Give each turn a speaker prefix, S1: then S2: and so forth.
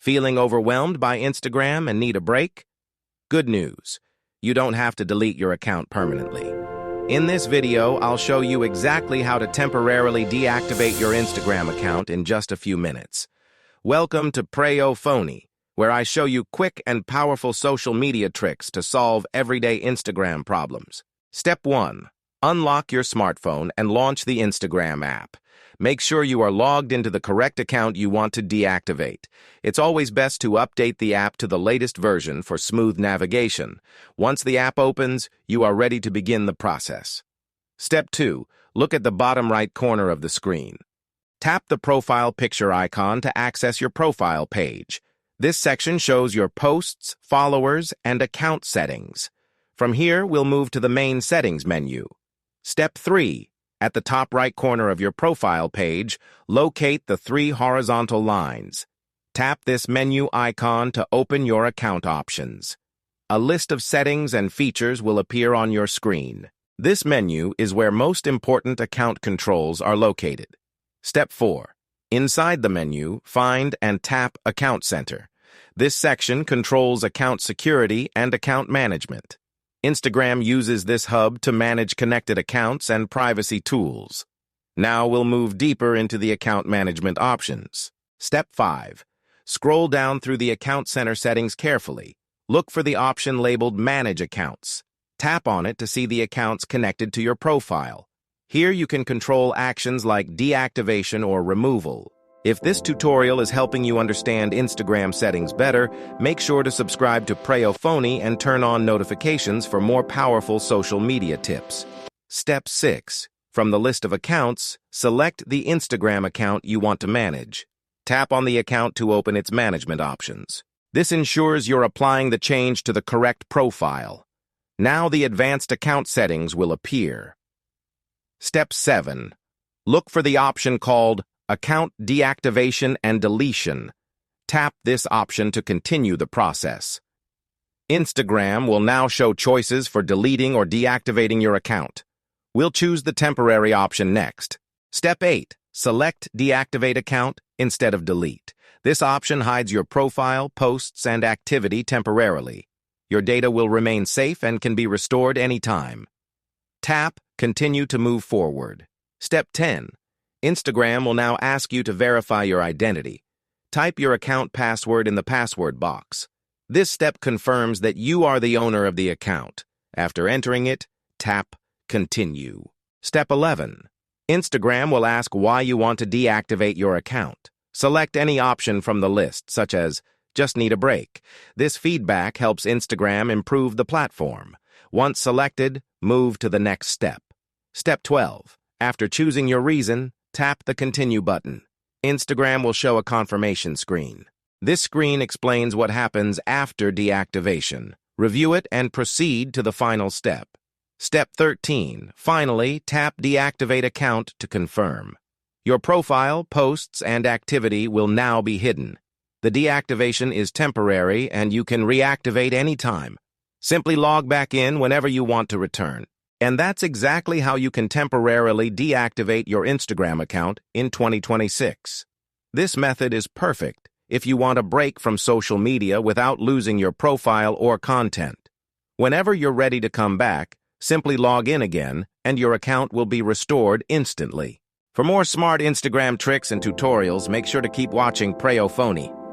S1: Feeling overwhelmed by Instagram and need a break? Good news. You don't have to delete your account permanently. In this video, I'll show you exactly how to temporarily deactivate your Instagram account in just a few minutes. Welcome to Preyo Phonie, where I show you quick and powerful social media tricks to solve everyday Instagram problems. Step 1. Unlock your smartphone and launch the Instagram app. Make sure you are logged into the correct account you want to deactivate. It's always best to update the app to the latest version for smooth navigation. Once the app opens, you are ready to begin the process. Step 2. Look at the bottom right corner of the screen. Tap the profile picture icon to access your profile page. This section shows your posts, followers, and account settings. From here, we'll move to the main settings menu. Step 3. At the top right corner of your profile page, locate the 3 horizontal lines. Tap this menu icon to open your account options. A list of settings and features will appear on your screen. This menu is where most important account controls are located. Step 4. Inside the menu, find and tap Account Center. This section controls account security and account management. Instagram uses this hub to manage connected accounts and privacy tools. Now we'll move deeper into the account management options. Step 5. Scroll down through the Account Center settings carefully. Look for the option labeled Manage Accounts. Tap on it to see the accounts connected to your profile. Here you can control actions like deactivation or removal. If this tutorial is helping you understand Instagram settings better, make sure to subscribe to Preyo Phonie and turn on notifications for more powerful social media tips. Step 6. From the list of accounts, select the Instagram account you want to manage. Tap on the account to open its management options. This ensures you're applying the change to the correct profile. Now the advanced account settings will appear. Step 7. Look for the option called Account Deactivation and Deletion. Tap this option to continue the process. Instagram will now show choices for deleting or deactivating your account. We'll choose the temporary option next. Step 8. Select Deactivate Account instead of Delete. This option hides your profile, posts, and activity temporarily. Your data will remain safe and can be restored anytime. Tap Continue to move forward. Step 10. Instagram will now ask you to verify your identity. Type your account password in the password box. This step confirms that you are the owner of the account. After entering it, tap Continue. Step 11. Instagram will ask why you want to deactivate your account. Select any option from the list, such as Just Need a Break. This feedback helps Instagram improve the platform. Once selected, move to the next step. Step 12. After choosing your reason, tap the Continue button. Instagram will show a confirmation screen. This screen explains what happens after deactivation. Review it and proceed to the final step. Step 13. Finally, tap Deactivate Account to confirm. Your profile, posts, and activity will now be hidden. The deactivation is temporary and you can reactivate anytime. Simply log back in whenever you want to return. And that's exactly how you can temporarily deactivate your Instagram account in 2026. This method is perfect if you want a break from social media without losing your profile or content. Whenever you're ready to come back, simply log in again and your account will be restored instantly. For more smart Instagram tricks and tutorials, make sure to keep watching Preyo Phonie.